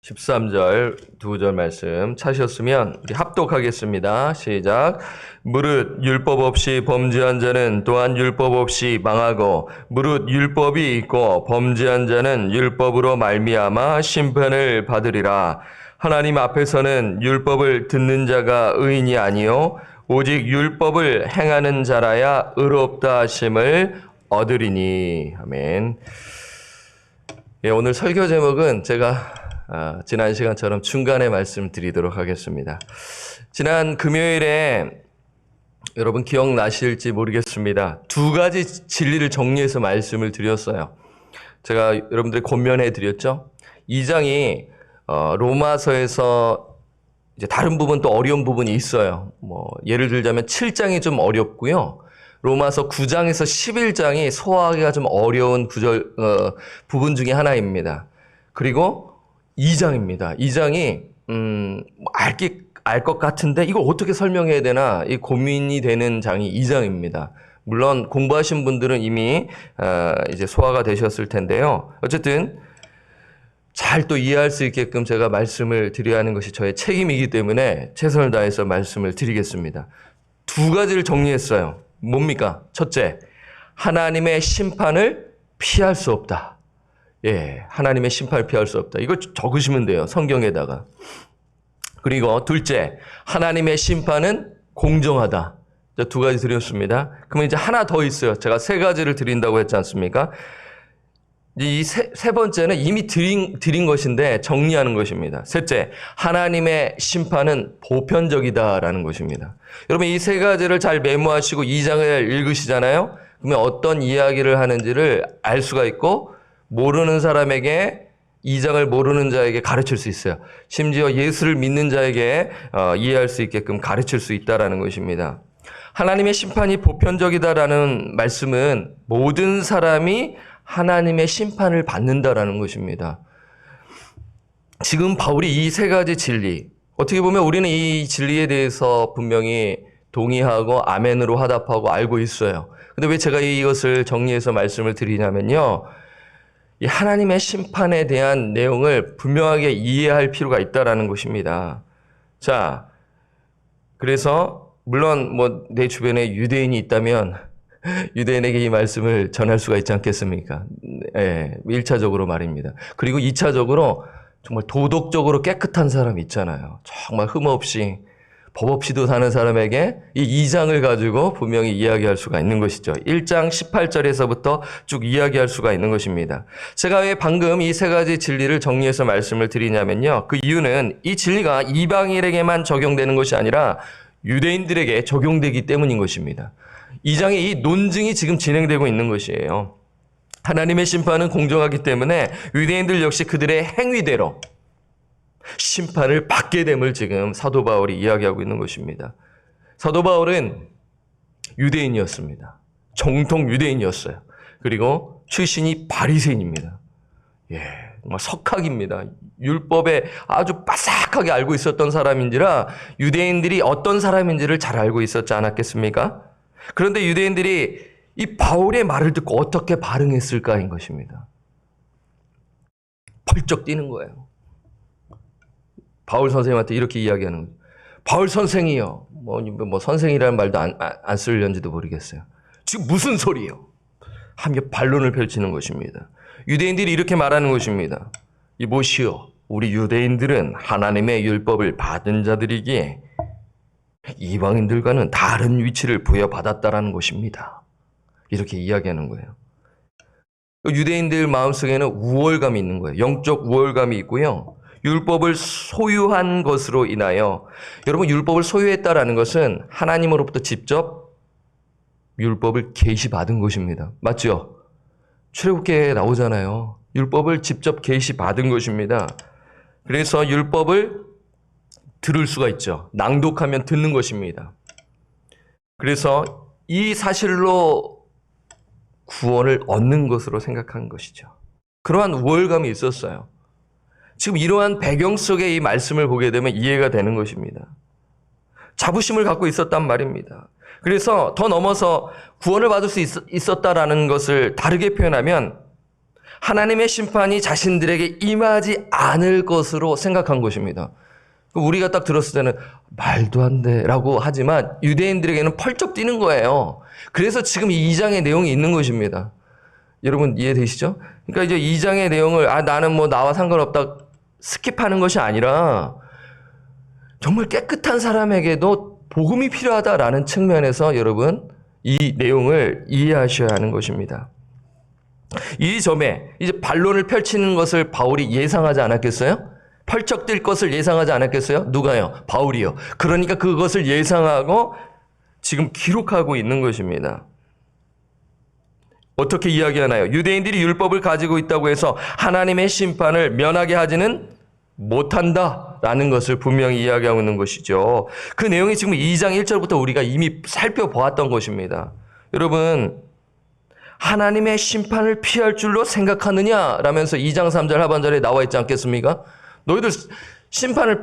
13절, 2절 말씀 찾으셨으면 우리 합독하겠습니다. 시작. 무릇 율법 없이 범죄한 자는 또한 율법 없이 망하고 무릇 율법이 있고 범죄한 자는 율법으로 말미암아 심판을 받으리라. 하나님 앞에서는 율법을 듣는 자가 의인이 아니요 오직 율법을 행하는 자라야 의롭다 하심을 얻으리니. 아멘. 예, 오늘 설교 제목은 제가 지난 시간처럼 중간에 말씀드리도록 하겠습니다. 지난 금요일에 여러분 기억나실지 모르겠습니다. 두 가지 진리를 정리해서 말씀을 드렸어요. 제가 여러분들이 권면해 드렸죠. 2장이 로마서에서 이제 다른 부분 또 어려운 부분이 있어요. 예를 들자면 7장이 좀 어렵고요. 로마서 9장에서 11장이 소화하기가 좀 어려운 부분 중에 하나입니다. 그리고 2장입니다. 2장이 알 것 같은데 이걸 어떻게 설명해야 되나 이 고민이 되는 장이 2장입니다. 물론 공부하신 분들은 이미 이제 소화가 되셨을 텐데요. 어쨌든 잘 또 이해할 수 있게끔 제가 말씀을 드려야 하는 것이 저의 책임이기 때문에 최선을 다해서 말씀을 드리겠습니다. 두 가지를 정리했어요. 뭡니까? 첫째, 하나님의 심판을 피할 수 없다. 예, 하나님의 심판을 피할 수 없다. 이거 적으시면 돼요. 성경에다가. 그리고 둘째, 하나님의 심판은 공정하다. 두 가지 드렸습니다. 그러면 이제 하나 더 있어요. 제가 세 가지를 드린다고 했지 않습니까? 이 세 번째는 이미 드린 것인데 정리하는 것입니다. 셋째, 하나님의 심판은 보편적이다라는 것입니다. 여러분 이 세 가지를 잘 메모하시고 2장을 읽으시잖아요. 그러면 어떤 이야기를 하는지를 알 수가 있고 모르는 사람에게 2장을 모르는 자에게 가르칠 수 있어요. 심지어 예수를 믿는 자에게 이해할 수 있게끔 가르칠 수 있다라는 것입니다. 하나님의 심판이 보편적이다라는 말씀은 모든 사람이 하나님의 심판을 받는다라는 것입니다. 지금 바울이 이 세 가지 진리, 어떻게 보면 우리는 이 진리에 대해서 분명히 동의하고 아멘으로 화답하고 알고 있어요. 근데 왜 제가 이것을 정리해서 말씀을 드리냐면요. 이 하나님의 심판에 대한 내용을 분명하게 이해할 필요가 있다라는 것입니다. 자, 그래서 물론 내 주변에 유대인이 있다면 유대인에게 이 말씀을 전할 수가 있지 않겠습니까? 예, 1차적으로 말입니다. 그리고 2차적으로 정말 도덕적으로 깨끗한 사람 있잖아요. 정말 흠 없이 법 없이도 사는 사람에게 이 2장을 가지고 분명히 이야기할 수가 있는 것이죠. 1장 18절에서부터 쭉 이야기할 수가 있는 것입니다. 제가 왜 방금 이 세 가지 진리를 정리해서 말씀을 드리냐면요. 그 이유는 이 진리가 이방인에게만 적용되는 것이 아니라 유대인들에게 적용되기 때문인 것입니다. 2장의 이 논증이 지금 진행되고 있는 것이에요. 하나님의 심판은 공정하기 때문에 유대인들 역시 그들의 행위대로 심판을 받게 됨을 지금 사도 바울이 이야기하고 있는 것입니다. 사도 바울은 유대인이었습니다. 정통 유대인이었어요. 그리고 출신이 바리새인입니다. 예, 정말 석학입니다. 율법에 아주 빠삭하게 알고 있었던 사람인지라 유대인들이 어떤 사람인지를 잘 알고 있었지 않았겠습니까? 그런데 유대인들이 이 바울의 말을 듣고 어떻게 반응했을까인 것입니다. 펄쩍 뛰는 거예요. 바울 선생님한테 이렇게 이야기하는 거죠. 바울 선생이요. 선생이라는 말도 안 쓰려는지도 모르겠어요. 지금 무슨 소리요? 하며 반론을 펼치는 것입니다. 유대인들이 이렇게 말하는 것입니다. 이보시오. 우리 유대인들은 하나님의 율법을 받은 자들이기에 이방인들과는 다른 위치를 부여받았다라는 것입니다. 이렇게 이야기하는 거예요. 유대인들 마음속에는 우월감이 있는 거예요. 영적 우월감이 있고요. 율법을 소유한 것으로 인하여 여러분 율법을 소유했다라는 것은 하나님으로부터 직접 율법을 계시받은 것입니다. 맞죠? 출애굽기에 나오잖아요. 율법을 직접 계시받은 것입니다. 그래서 율법을 들을 수가 있죠. 낭독하면 듣는 것입니다. 그래서 이 사실로 구원을 얻는 것으로 생각한 것이죠. 그러한 우월감이 있었어요. 지금 이러한 배경 속에 이 말씀을 보게 되면 이해가 되는 것입니다. 자부심을 갖고 있었단 말입니다. 그래서 더 넘어서 구원을 받을 수 있었다라는 것을 다르게 표현하면 하나님의 심판이 자신들에게 임하지 않을 것으로 생각한 것입니다. 우리가 딱 들었을 때는 말도 안 돼 라고 하지만 유대인들에게는 펄쩍 뛰는 거예요. 그래서 지금 이 2장의 내용이 있는 것입니다. 여러분 이해되시죠? 그러니까 이제 2장의 내용을 나는 뭐 나와 상관없다 스킵하는 것이 아니라 정말 깨끗한 사람에게도 복음이 필요하다라는 측면에서 여러분 이 내용을 이해하셔야 하는 것입니다. 이 점에 이제 반론을 펼치는 것을 바울이 예상하지 않았겠어요? 펄쩍 뛸 것을 예상하지 않았겠어요? 누가요? 바울이요. 그러니까 그것을 예상하고 지금 기록하고 있는 것입니다. 어떻게 이야기하나요? 유대인들이 율법을 가지고 있다고 해서 하나님의 심판을 면하게 하지는 못한다라는 것을 분명히 이야기하고 있는 것이죠. 그 내용이 지금 2장 1절부터 우리가 이미 살펴보았던 것입니다. 여러분, 하나님의 심판을 피할 줄로 생각하느냐라면서 2장 3절 하반절에 나와 있지 않겠습니까? 너희들 심판을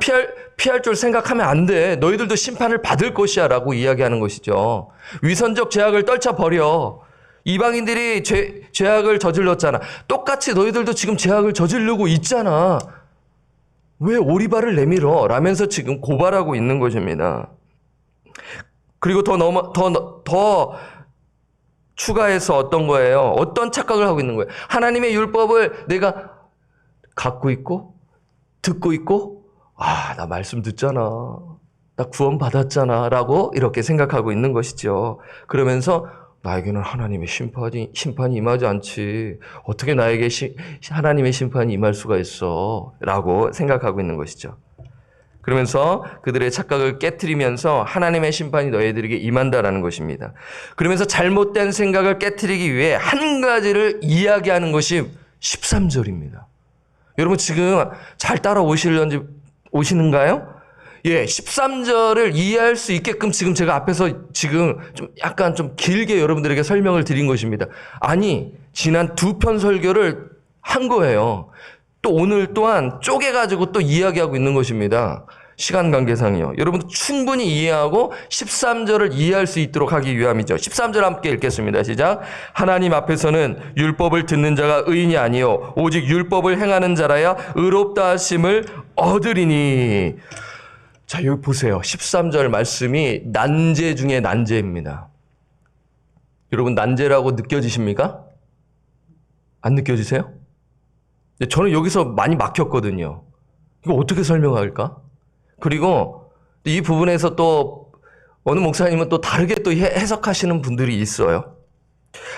피할 줄 생각하면 안 돼. 너희들도 심판을 받을 것이야 라고 이야기하는 것이죠. 위선적 죄악을 떨쳐버려. 이방인들이 죄악을 저질렀잖아. 똑같이 너희들도 지금 죄악을 저지르고 있잖아. 왜 오리발을 내밀어? 라면서 지금 고발하고 있는 것입니다. 그리고 더 추가해서 어떤 거예요? 어떤 착각을 하고 있는 거예요? 하나님의 율법을 내가 갖고 있고 듣고 있고 나 말씀 듣잖아. 나 구원 받았잖아. 라고 이렇게 생각하고 있는 것이죠. 그러면서 나에게는 하나님의 심판이 임하지 않지. 어떻게 나에게 하나님의 심판이 임할 수가 있어. 라고 생각하고 있는 것이죠. 그러면서 그들의 착각을 깨트리면서 하나님의 심판이 너희들에게 임한다라는 것입니다. 그러면서 잘못된 생각을 깨트리기 위해 한 가지를 이야기하는 것이 13절입니다. 여러분 지금 잘 오시는가요? 예, 13절을 이해할 수 있게끔 지금 제가 앞에서 지금 좀 약간 좀 길게 여러분들에게 설명을 드린 것입니다. 아니, 지난 2편 설교를 한 거예요. 또 오늘 또한 쪼개가지고 또 이야기하고 있는 것입니다. 시간 관계상이요. 여러분도 충분히 이해하고 13절을 이해할 수 있도록 하기 위함이죠. 13절 함께 읽겠습니다. 시작. 하나님 앞에서는 율법을 듣는 자가 의인이 아니요 오직 율법을 행하는 자라야 의롭다 하심을 얻으리니. 자, 여기 보세요. 13절 말씀이 난제 중에 난제입니다. 여러분 난제라고 느껴지십니까? 안 느껴지세요? 저는 여기서 많이 막혔거든요. 이거 어떻게 설명할까? 그리고 이 부분에서 또 어느 목사님은 또 다르게 또 해석하시는 분들이 있어요.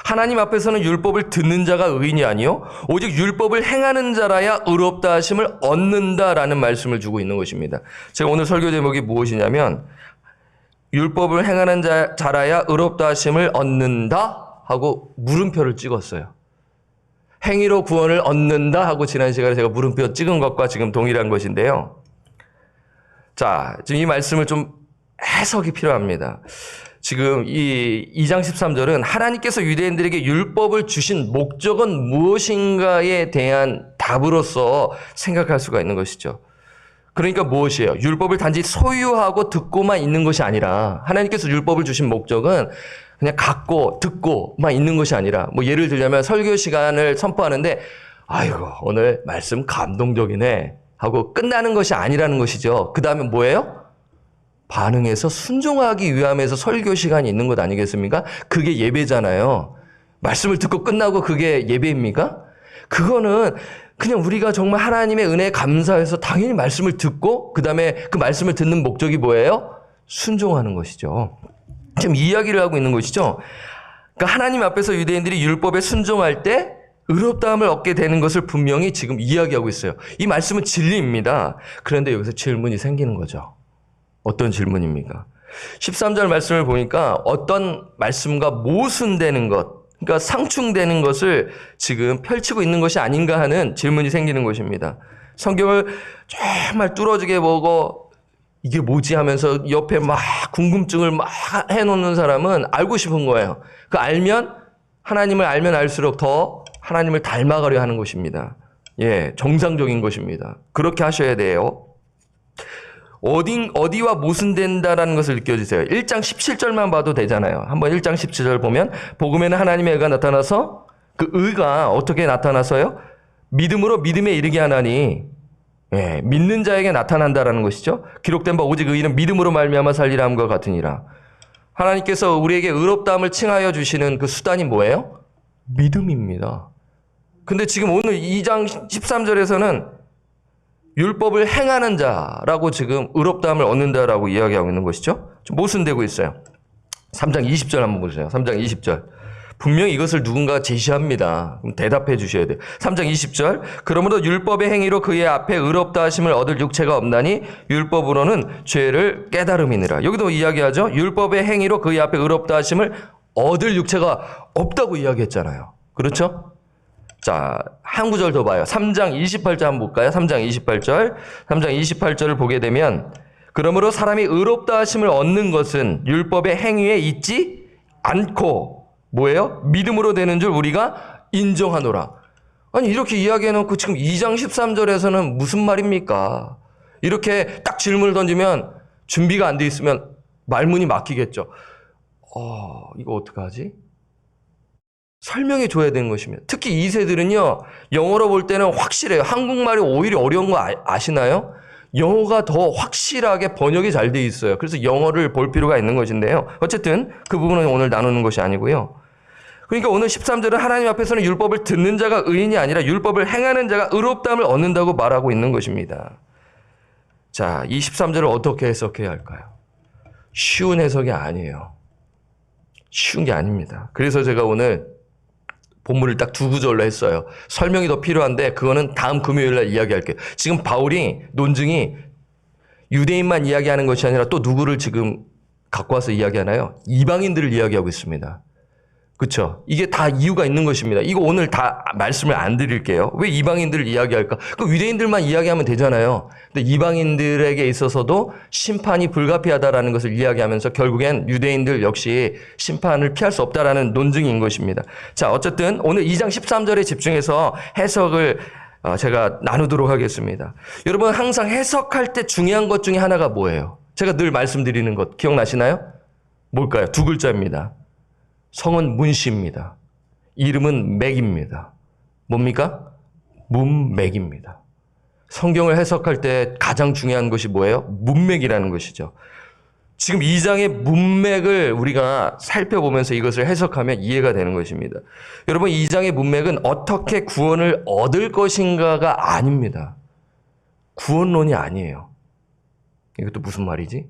하나님 앞에서는 율법을 듣는 자가 의인이 아니요 오직 율법을 행하는 자라야 의롭다 하심을 얻는다라는 말씀을 주고 있는 것입니다. 제가 오늘 설교 제목이 무엇이냐면 율법을 행하는 자라야 의롭다 하심을 얻는다 하고 물음표를 찍었어요. 행위로 구원을 얻는다 하고 지난 시간에 제가 물음표 찍은 것과 지금 동일한 것인데요. 자, 지금 이 말씀을 좀 해석이 필요합니다. 지금 이 2장 13절은 하나님께서 유대인들에게 율법을 주신 목적은 무엇인가에 대한 답으로서 생각할 수가 있는 것이죠. 그러니까 무엇이에요? 율법을 단지 소유하고 듣고만 있는 것이 아니라 하나님께서 율법을 주신 목적은 그냥 갖고 듣고만 있는 것이 아니라 뭐 예를 들자면 설교 시간을 선포하는데 아이고 오늘 말씀 감동적이네 하고 끝나는 것이 아니라는 것이죠. 그 다음에 뭐예요? 반응해서 순종하기 위함에서 설교 시간이 있는 것 아니겠습니까? 그게 예배잖아요. 말씀을 듣고 끝나고 그게 예배입니까? 그거는 그냥 우리가 정말 하나님의 은혜에 감사해서 당연히 말씀을 듣고 그 다음에 그 말씀을 듣는 목적이 뭐예요? 순종하는 것이죠. 지금 이야기를 하고 있는 것이죠. 그러니까 하나님 앞에서 유대인들이 율법에 순종할 때 의롭다함을 얻게 되는 것을 분명히 지금 이야기하고 있어요. 이 말씀은 진리입니다. 그런데 여기서 질문이 생기는 거죠. 어떤 질문입니까? 13절 말씀을 보니까 어떤 말씀과 모순되는 것, 그러니까 상충되는 것을 지금 펼치고 있는 것이 아닌가 하는 질문이 생기는 것입니다. 성경을 정말 뚫어지게 보고 이게 뭐지 하면서 옆에 막 궁금증을 막 해놓는 사람은 알고 싶은 거예요. 그 하나님을 알면 알수록 더 하나님을 닮아가려 하는 것입니다. 예, 정상적인 것입니다. 그렇게 하셔야 돼요. 어디와 모순된다라는 것을 느껴지세요. 1장 17절만 봐도 되잖아요. 한번 1장 17절 보면 복음에는 하나님의 의가 나타나서 그 의가 어떻게 나타나서요? 믿음으로 믿음에 이르게 하나니 예, 믿는 자에게 나타난다라는 것이죠. 기록된 바 오직 의인은 믿음으로 말미암아 살리라 함과 같으니라. 하나님께서 우리에게 의롭다함을 칭하여 주시는 그 수단이 뭐예요? 믿음입니다. 근데 지금 오늘 2장 13절에서는 율법을 행하는 자라고 지금 의롭다함을 얻는다라고 이야기하고 있는 것이죠. 좀 모순되고 있어요. 3장 20절 한번 보세요. 3장 20절. 분명히 이것을 누군가 제시합니다. 그럼 대답해 주셔야 돼요. 3장 20절. 그러므로 율법의 행위로 그의 앞에 의롭다 하심을 얻을 육체가 없나니 율법으로는 죄를 깨달음이니라. 여기도 이야기하죠. 율법의 행위로 그의 앞에 의롭다 하심을 얻을 육체가 없다고 이야기했잖아요. 그렇죠? 자, 한 구절 더 봐요. 3장 28절 한번 볼까요? 3장 28절. 3장 28절을 보게 되면 그러므로 사람이 의롭다 하심을 얻는 것은 율법의 행위에 있지 않고 뭐예요? 믿음으로 되는 줄 우리가 인정하노라. 아니 이렇게 이야기해놓고 지금 2장 13절에서는 무슨 말입니까? 이렇게 딱 질문을 던지면 준비가 안 돼 있으면 말문이 막히겠죠. 이거 어떡하지? 설명해 줘야 되는 것입니다. 특히 2세들은요. 영어로 볼 때는 확실해요. 한국말이 오히려 어려운 거 아시나요? 영어가 더 확실하게 번역이 잘 돼 있어요. 그래서 영어를 볼 필요가 있는 것인데요. 어쨌든 그 부분은 오늘 나누는 것이 아니고요. 그러니까 오늘 13절은 하나님 앞에서는 율법을 듣는 자가 의인이 아니라 율법을 행하는 자가 의롭다함을 얻는다고 말하고 있는 것입니다. 자, 이 13절을 어떻게 해석해야 할까요? 쉬운 해석이 아니에요. 쉬운 게 아닙니다. 그래서 제가 오늘 본문을 딱 두 구절로 했어요. 설명이 더 필요한데 그거는 다음 금요일 날 이야기할게요. 지금 바울이 논증이 유대인만 이야기하는 것이 아니라 또 누구를 지금 갖고 와서 이야기하나요? 이방인들을 이야기하고 있습니다. 그렇죠? 이게 다 이유가 있는 것입니다. 이거 오늘 다 말씀을 안 드릴게요. 왜 이방인들을 이야기할까? 그 유대인들만 이야기하면 되잖아요. 근데 이방인들에게 있어서도 심판이 불가피하다라는 것을 이야기하면서 결국엔 유대인들 역시 심판을 피할 수 없다라는 논증인 것입니다. 자, 어쨌든 오늘 2장 13절에 집중해서 해석을 제가 나누도록 하겠습니다. 여러분 항상 해석할 때 중요한 것 중에 하나가 뭐예요? 제가 늘 말씀드리는 것 기억나시나요? 뭘까요? 두 글자입니다. 성은 문씨입니다. 이름은 맥입니다. 뭡니까? 문맥입니다. 성경을 해석할 때 가장 중요한 것이 뭐예요? 문맥이라는 것이죠. 지금 2장의 문맥을 우리가 살펴보면서 이것을 해석하면 이해가 되는 것입니다. 여러분 2장의 문맥은 어떻게 구원을 얻을 것인가가 아닙니다. 구원론이 아니에요. 이것도 무슨 말이지?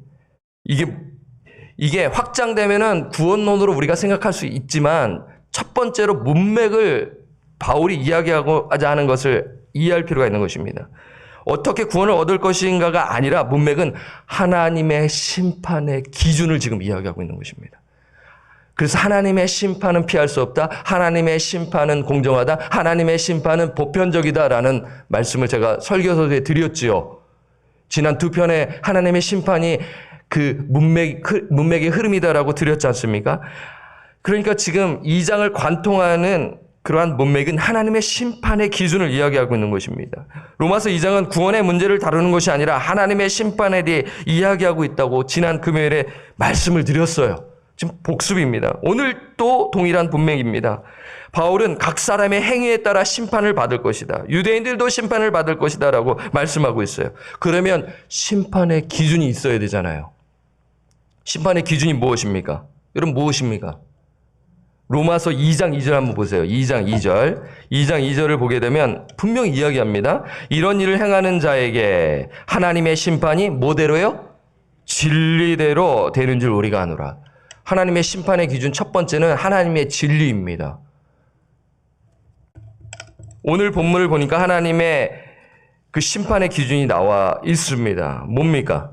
이게 확장되면은 구원론으로 우리가 생각할 수 있지만 첫 번째로 문맥을 바울이 이야기하고자 하는 것을 이해할 필요가 있는 것입니다. 어떻게 구원을 얻을 것인가가 아니라 문맥은 하나님의 심판의 기준을 지금 이야기하고 있는 것입니다. 그래서 하나님의 심판은 피할 수 없다. 하나님의 심판은 공정하다. 하나님의 심판은 보편적이다라는 말씀을 제가 설교서에 드렸지요. 지난 두 편에 하나님의 심판이 그 문맥의 흐름이다라고 드렸지 않습니까? 그러니까 지금 2장을 관통하는 그러한 문맥은 하나님의 심판의 기준을 이야기하고 있는 것입니다. 로마서 2장은 구원의 문제를 다루는 것이 아니라 하나님의 심판에 대해 이야기하고 있다고 지난 금요일에 말씀을 드렸어요. 지금 복습입니다. 오늘 또 동일한 문맥입니다. 바울은 각 사람의 행위에 따라 심판을 받을 것이다. 유대인들도 심판을 받을 것이다 라고 말씀하고 있어요. 그러면 심판의 기준이 있어야 되잖아요. 심판의 기준이 무엇입니까? 여러분 무엇입니까? 로마서 2장 2절 한번 보세요. 2장 2절. 2장 2절을 보게 되면 분명히 이야기합니다. 이런 일을 행하는 자에게 하나님의 심판이 뭐대로요? 진리대로 되는 줄 우리가 아노라. 하나님의 심판의 기준 첫 번째는 하나님의 진리입니다. 오늘 본문을 보니까 하나님의 그 심판의 기준이 나와 있습니다. 뭡니까?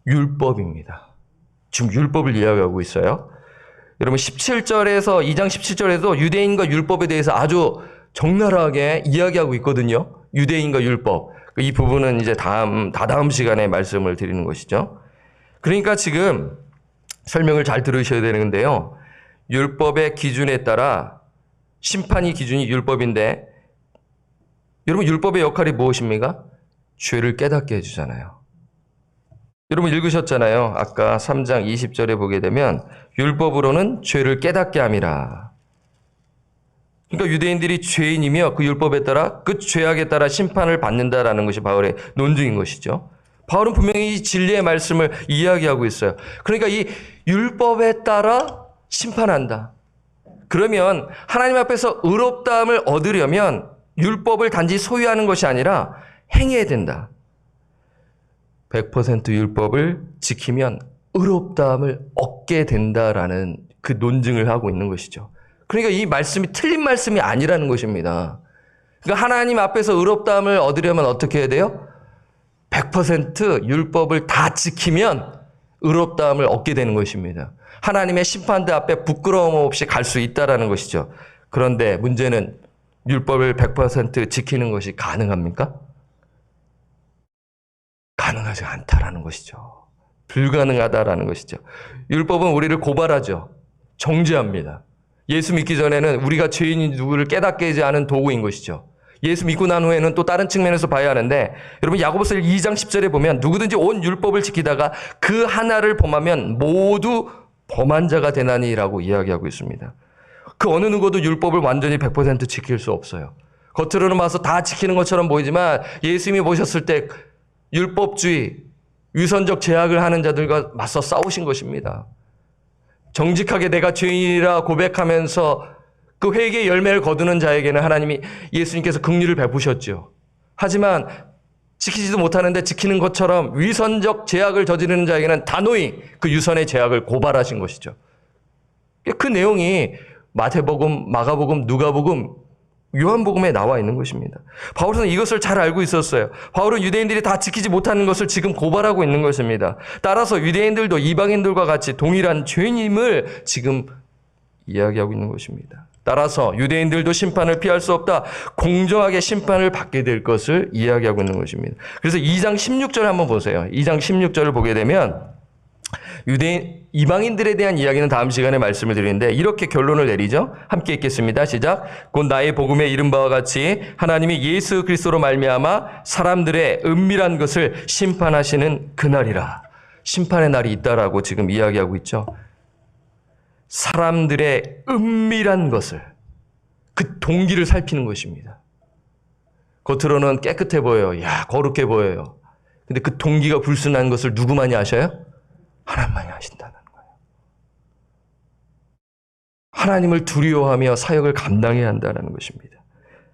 율법입니다. 지금 율법을 이야기하고 있어요. 여러분 17절에서 2장 17절에도 유대인과 율법에 대해서 아주 적나라하게 이야기하고 있거든요. 유대인과 율법. 이 부분은 이제 다다음 시간에 말씀을 드리는 것이죠. 그러니까 지금 설명을 잘 들으셔야 되는데요. 율법의 기준에 따라 심판의 기준이 율법인데 여러분 율법의 역할이 무엇입니까? 죄를 깨닫게 해주잖아요. 여러분 읽으셨잖아요. 아까 3장 20절에 보게 되면 율법으로는 죄를 깨닫게 함이라. 그러니까 유대인들이 죄인이며 그 율법에 따라 그 죄악에 따라 심판을 받는다라는 것이 바울의 논증인 것이죠. 바울은 분명히 이 진리의 말씀을 이야기하고 있어요. 그러니까 이 율법에 따라 심판한다. 그러면 하나님 앞에서 의롭다함을 얻으려면 율법을 단지 소유하는 것이 아니라 행해야 된다. 100% 율법을 지키면 의롭다함을 얻게 된다라는 그 논증을 하고 있는 것이죠. 그러니까 이 말씀이 틀린 말씀이 아니라는 것입니다. 그러니까 하나님 앞에서 의롭다함을 얻으려면 어떻게 해야 돼요? 100% 율법을 다 지키면 의롭다함을 얻게 되는 것입니다. 하나님의 심판대 앞에 부끄러움 없이 갈 수 있다라는 것이죠. 그런데 문제는 율법을 100% 지키는 것이 가능합니까? 가능하지 않다라는 것이죠. 불가능하다라는 것이죠. 율법은 우리를 고발하죠. 정죄합니다. 예수 믿기 전에는 우리가 죄인인 누구를 깨닫게 하지 않은 도구인 것이죠. 예수 믿고 난 후에는 또 다른 측면에서 봐야 하는데, 여러분 야고보서 2장 10절에 보면 누구든지 온 율법을 지키다가 그 하나를 범하면 모두 범한 자가 되나니라고 이야기하고 있습니다. 그 어느 누구도 율법을 완전히 100% 지킬 수 없어요. 겉으로는 봐서 다 지키는 것처럼 보이지만 예수님이 보셨을 때 율법주의, 위선적 제약을 하는 자들과 맞서 싸우신 것입니다. 정직하게 내가 죄인이라 고백하면서 그 회개의 열매를 거두는 자에게는 하나님이 예수님께서 긍휼을 베푸셨죠. 하지만 지키지도 못하는데 지키는 것처럼 위선적 제약을 저지르는 자에게는 단호히 그 유선의 제약을 고발하신 것이죠. 그 내용이 마태복음, 마가복음, 누가복음, 요한복음에 나와 있는 것입니다. 바울은 이것을 잘 알고 있었어요. 바울은 유대인들이 다 지키지 못하는 것을 지금 고발하고 있는 것입니다. 따라서 유대인들도 이방인들과 같이 동일한 죄인임을 지금 이야기하고 있는 것입니다. 따라서 유대인들도 심판을 피할 수 없다. 공정하게 심판을 받게 될 것을 이야기하고 있는 것입니다. 그래서 2장 16절 한번 보세요. 2장 16절을 보게 되면 이방인들에 대한 이야기는 다음 시간에 말씀을 드리는데 이렇게 결론을 내리죠. 함께 읽겠습니다. 시작. 곧 나의 복음에 이른 바와 같이 하나님이 예수 그리스도로 말미암아 사람들의 은밀한 것을 심판하시는 그날이라. 심판의 날이 있다라고 지금 이야기하고 있죠. 사람들의 은밀한 것을, 그 동기를 살피는 것입니다. 겉으로는 깨끗해 보여요. 야, 거룩해 보여요. 근데 그 동기가 불순한 것을 누구만이 아셔요? 하나님만이 아신다는 거예요. 하나님을 두려워하며 사역을 감당해야 한다는 것입니다.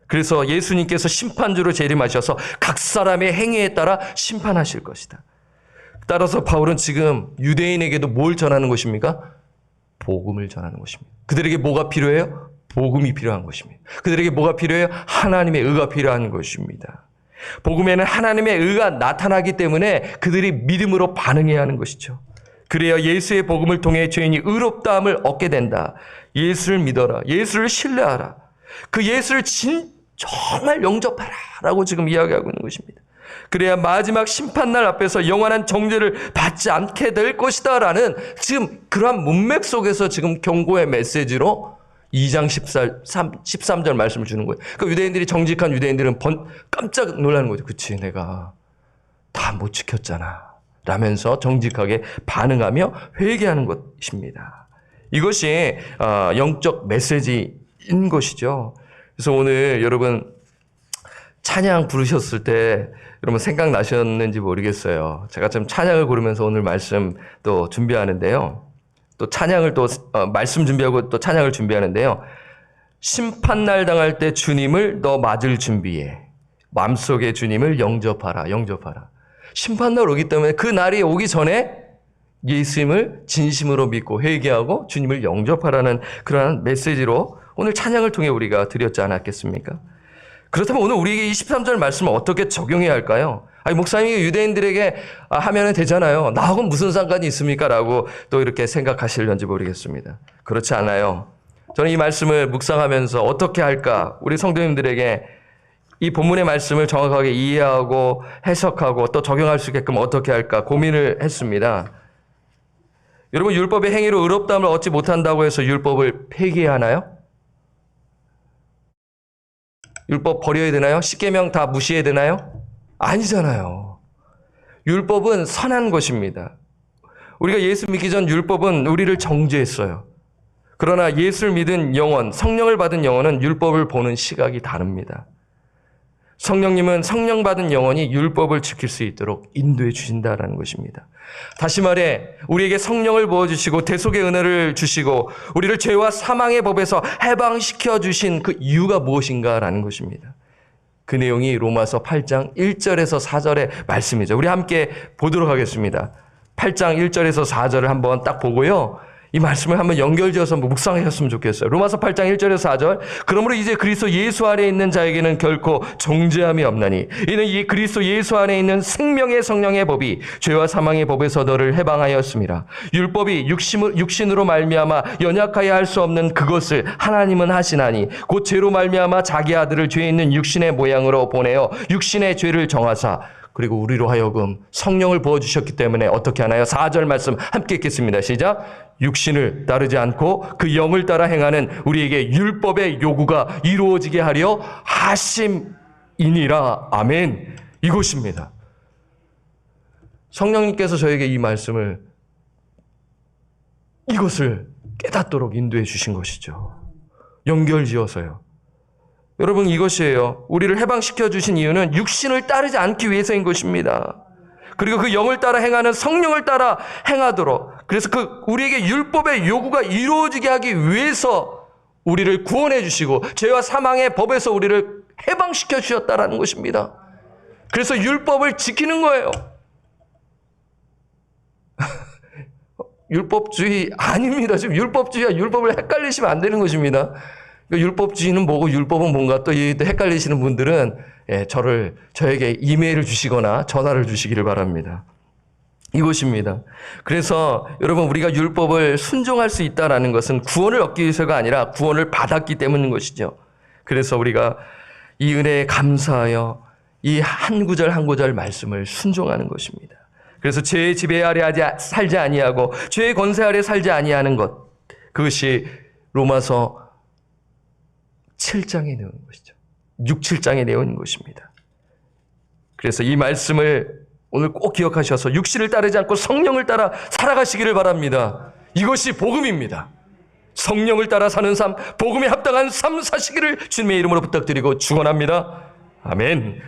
그래서 예수님께서 심판주로 재림하셔서 각 사람의 행위에 따라 심판하실 것이다. 따라서 바울은 지금 유대인에게도 뭘 전하는 것입니까? 복음을 전하는 것입니다. 그들에게 뭐가 필요해요? 복음이 필요한 것입니다. 그들에게 뭐가 필요해요? 하나님의 의가 필요한 것입니다. 복음에는 하나님의 의가 나타나기 때문에 그들이 믿음으로 반응해야 하는 것이죠. 그래야 예수의 복음을 통해 죄인이 의롭다함을 얻게 된다. 예수를 믿어라. 예수를 신뢰하라. 그 예수를 정말 영접하라 라고 지금 이야기하고 있는 것입니다. 그래야 마지막 심판날 앞에서 영원한 정죄를 받지 않게 될 것이다 라는 지금 그러한 문맥 속에서 지금 경고의 메시지로 2장 13절 말씀을 주는 거예요. 그러니까 유대인들이, 정직한 유대인들은 깜짝 놀라는 거죠. 그치, 내가 다 못 지켰잖아 라면서 정직하게 반응하며 회개하는 것입니다. 이것이 영적 메시지인 것이죠. 그래서 오늘 여러분 찬양 부르셨을 때 여러분 생각나셨는지 모르겠어요. 제가 좀 찬양을 고르면서 오늘 말씀 또 준비하는데요. 또 찬양을 또 말씀 준비하고 또 찬양을 준비하는데요. 심판날 당할 때 주님을 너 맞을 준비해. 마음속에 주님을 영접하라. 영접하라. 심판날 오기 때문에 그 날이 오기 전에 예수님을 진심으로 믿고 회개하고 주님을 영접하라는 그러한 메시지로 오늘 찬양을 통해 우리가 드렸지 않았겠습니까? 그렇다면 오늘 우리에게 이 13절 말씀을 어떻게 적용해야 할까요? 아니, 목사님이 유대인들에게 하면 되잖아요. 나하고는 무슨 상관이 있습니까? 라고 또 이렇게 생각하실런지 모르겠습니다. 그렇지 않아요. 저는 이 말씀을 묵상하면서 어떻게 할까? 우리 성도님들에게 이 본문의 말씀을 정확하게 이해하고 해석하고 또 적용할 수 있게끔 어떻게 할까 고민을 했습니다. 여러분, 율법의 행위로 의롭다함을 얻지 못한다고 해서 율법을 폐기해야 하나요? 율법 버려야 되나요? 십계명 다 무시해야 되나요? 아니잖아요. 율법은 선한 것입니다. 우리가 예수 믿기 전 율법은 우리를 정죄했어요. 그러나 예수를 믿은 영혼, 성령을 받은 영혼은 율법을 보는 시각이 다릅니다. 성령님은 성령 받은 영혼이 율법을 지킬 수 있도록 인도해 주신다라는 것입니다. 다시 말해 우리에게 성령을 부어주시고 대속의 은혜를 주시고 우리를 죄와 사망의 법에서 해방시켜 주신 그 이유가 무엇인가라는 것입니다. 그 내용이 로마서 8장 1절에서 4절의 말씀이죠. 우리 함께 보도록 하겠습니다. 8장 1절에서 4절을 한번 딱 보고요. 이 말씀을 한번 연결지어서 묵상하셨으면 좋겠어요. 로마서 8장 1절에서 4절. 그러므로 이제 그리스도 예수 안에 있는 자에게는 결코 정죄함이 없나니 이는 이 그리스도 예수 안에 있는 생명의 성령의 법이 죄와 사망의 법에서 너를 해방하였습니다. 율법이 육신으로 말미암아 연약하여 할 수 없는 그것을 하나님은 하시나니 곧 죄로 말미암아 자기 아들을 죄 있는 육신의 모양으로 보내어 육신의 죄를 정하사 그리고 우리로 하여금 성령을 부어주셨기 때문에 어떻게 하나요? 4절 말씀 함께 읽겠습니다. 시작. 육신을 따르지 않고 그 영을 따라 행하는 우리에게 율법의 요구가 이루어지게 하려 하심이니라. 아멘. 이것입니다. 성령님께서 저에게 이 말씀을 이것을 깨닫도록 인도해 주신 것이죠. 연결지어서요. 여러분 이것이에요. 우리를 해방시켜 주신 이유는 육신을 따르지 않기 위해서인 것입니다. 그리고 그 영을 따라 행하는 성령을 따라 행하도록 그래서 그 우리에게 율법의 요구가 이루어지게 하기 위해서 우리를 구원해 주시고 죄와 사망의 법에서 우리를 해방시켜 주셨다라는 것입니다. 그래서 율법을 지키는 거예요. 율법주의 아닙니다. 지금 율법주의와 율법을 헷갈리시면 안 되는 것입니다. 율법주의는 뭐고 율법은 뭔가 또 헷갈리시는 분들은 저에게 이메일을 주시거나 전화를 주시기를 바랍니다. 이것입니다. 그래서 여러분 우리가 율법을 순종할 수 있다는 것은 구원을 얻기 위해서가 아니라 구원을 받았기 때문인 것이죠. 그래서 우리가 이 은혜에 감사하여 이 한 구절 한 구절 말씀을 순종하는 것입니다. 그래서 죄의 지배 아래 살지 아니하고 죄의 권세 아래 살지 아니하는 것 그것이 로마서 7장에 내온 것이죠. 6, 7장에 내온 것입니다. 그래서 이 말씀을 오늘 꼭 기억하셔서 육신을 따르지 않고 성령을 따라 살아가시기를 바랍니다. 이것이 복음입니다. 성령을 따라 사는 삶, 복음에 합당한 삶 사시기를 주님의 이름으로 부탁드리고 축원합니다. 아멘.